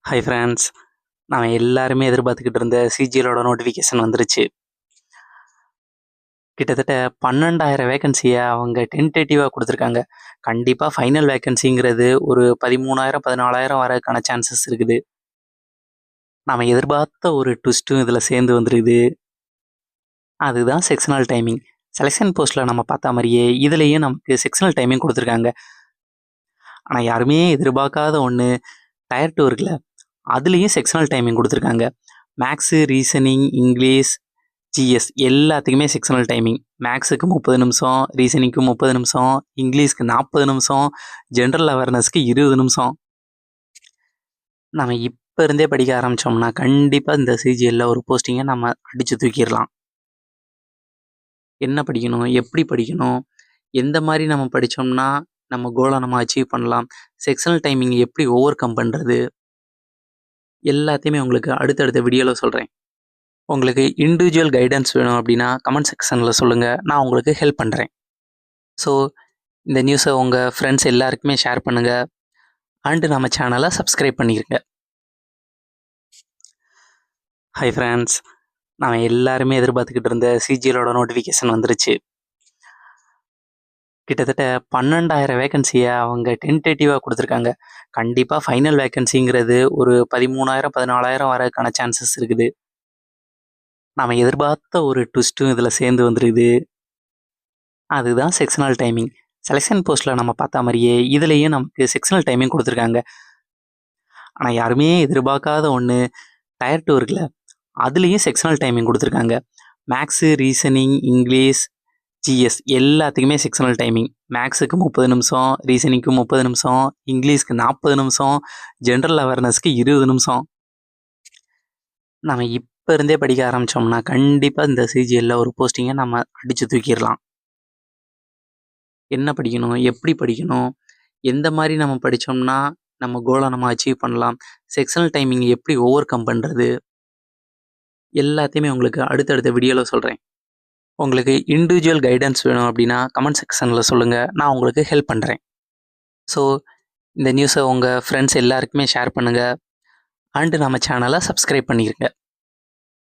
Hi friends, நாம எல்லாருமே எதிர்பார்த்துக்கிட்டு இருந்த சிஜிஎலோட நோட்டிஃபிகேஷன் வந்துருச்சு. கிட்டத்தட்ட 12,000 வேகன்சியை அவங்க டென்டேட்டிவாக கொடுத்துருக்காங்க. கண்டிப்பாக ஃபைனல் வேகன்சிங்கிறது ஒரு 13,000 14,000 வரதுக்கான சான்சஸ் இருக்குது. நாம் எதிர்பார்த்த ஒரு ட்விஸ்ட்டும் இதில் சேர்ந்து வந்துருக்குது. அதுதான் செக்ஷனல் டைமிங். செலெக்ஷன் போஸ்ட்டில் நம்ம பார்த்த மாதிரியே இதுலேயும் நமக்கு செக்ஷனல் டைமிங் கொடுத்துருக்காங்க. ஆனால் யாருமே எதிர்பார்க்காத ஒன்று டயர் 2 இருக்குல்ல, அதுலேயும் செக்ஷனல் டைமிங் கொடுத்துருக்காங்க. மேக்ஸு, ரீசனிங், இங்கிலீஷ், ஜிஎஸ் எல்லாத்துக்குமே செக்ஷனல் டைமிங். மேக்ஸுக்கு 30 நிமிஷம், ரீசனிங்க்கு 30 நிமிஷம், இங்கிலீஷ்க்கு 40 நிமிஷம், ஜென்ரல் அவேர்னஸ்க்கு 20 நிமிஷம். நம்ம இப்போ இருந்தே படிக்க ஆரம்பித்தோம்னா கண்டிப்பாக இந்த சிஜிஎல்ல ஒரு போஸ்டிங்கை நம்ம அடித்து தூக்கிடலாம். என்ன படிக்கணும், எப்படி படிக்கணும், எந்த மாதிரி நம்ம படித்தோம்னா நம்ம கோலை நம்ம அச்சீவ் பண்ணலாம், செக்ஷனல் டைமிங் எப்படி ஓவர் கம் பண்ணுறது, எல்லாத்தையுமே உங்களுக்கு அடுத்தடுத்த வீடியோவில் சொல்கிறேன். உங்களுக்கு இண்டிவிஜுவல் கைடன்ஸ் வேணும் அப்படின்னா கமெண்ட் செக்ஷனில் சொல்லுங்கள், நான் உங்களுக்கு ஹெல்ப் பண்ணுறேன். ஸோ இந்த நியூஸை உங்கள் ஃப்ரெண்ட்ஸ் எல்லாருக்குமே ஷேர் பண்ணுங்கள். அண்டு நம்ம சேனலை சப்ஸ்கிரைப் பண்ணிடுங்க. ஹை ஃப்ரெண்ட்ஸ், நாம் எல்லாருமே எதிர்பார்த்துக்கிட்டு இருந்த சிஜிஎலோட நோட்டிஃபிகேஷன் வந்துருச்சு. கிட்டத்தட்ட 12,000 வேகன்சியை அவங்க டென்டேட்டிவாக கொடுத்துருக்காங்க. கண்டிப்பாக ஃபைனல் வேகன்சிங்கிறது ஒரு 13,000 14,000 வரதுக்கான சான்சஸ் இருக்குது. நாம் எதிர்பார்த்த ஒரு ட்விஸ்ட்டும் இதில் சேர்ந்து வந்துருக்குது. அதுதான் செக்ஷனல் டைமிங். செலெக்ஷன் போஸ்ட்டில் நம்ம பார்த்த மாதிரியே இதுலேயும் நமக்கு செக்ஷனல் டைமிங் கொடுத்துருக்காங்க. ஆனால் யாருமே எதிர்பார்க்காத ஒன்று டயர் 2 இருக்குல்ல, அதுலேயும் செக்ஷனல் டைமிங் கொடுத்துருக்காங்க. மேக்ஸு, ரீசனிங், இங்கிலீஷ், ஜிஎஸ் எல்லாத்துக்குமே செக்ஷனல் டைமிங். மேக்ஸுக்கு 30 நிமிஷம், ரீசனிங்க்கு 30 நிமிஷம், இங்கிலீஷ்க்கு 40 நிமிஷம், ஜென்ரல் அவேர்னஸ்க்கு 20 நிமிஷம். நம்ம இப்போ இருந்தே படிக்க ஆரம்பித்தோம்னா கண்டிப்பாக இந்த சிஜிஎல்ல ஒரு போஸ்டிங்கை நம்ம அடித்து தூக்கிடலாம். என்ன படிக்கணும், எப்படி படிக்கணும், எந்த மாதிரி நம்ம படித்தோம்னா நம்ம கோலை நம்ம அச்சீவ் பண்ணலாம், செக்ஷனல் டைமிங் எப்படி ஓவர் கம் பண்ணுறது, எல்லாத்தையுமே உங்களுக்கு அடுத்தடுத்த வீடியோவில் சொல்கிறேன். உங்களுக்கு இண்டிவிஜுவல் கைடன்ஸ் வேணும் அப்படின்னா கமெண்ட் செக்ஷனில் சொல்லுங்கள், நான் உங்களுக்கு ஹெல்ப் பண்ணுறேன். ஸோ இந்த நியூஸை உங்கள் ஃப்ரெண்ட்ஸ் எல்லாருக்குமே ஷேர் பண்ணுங்கள். அண்டு நம்ம சேனலை சப்ஸ்கிரைப் பண்ணிடுங்க.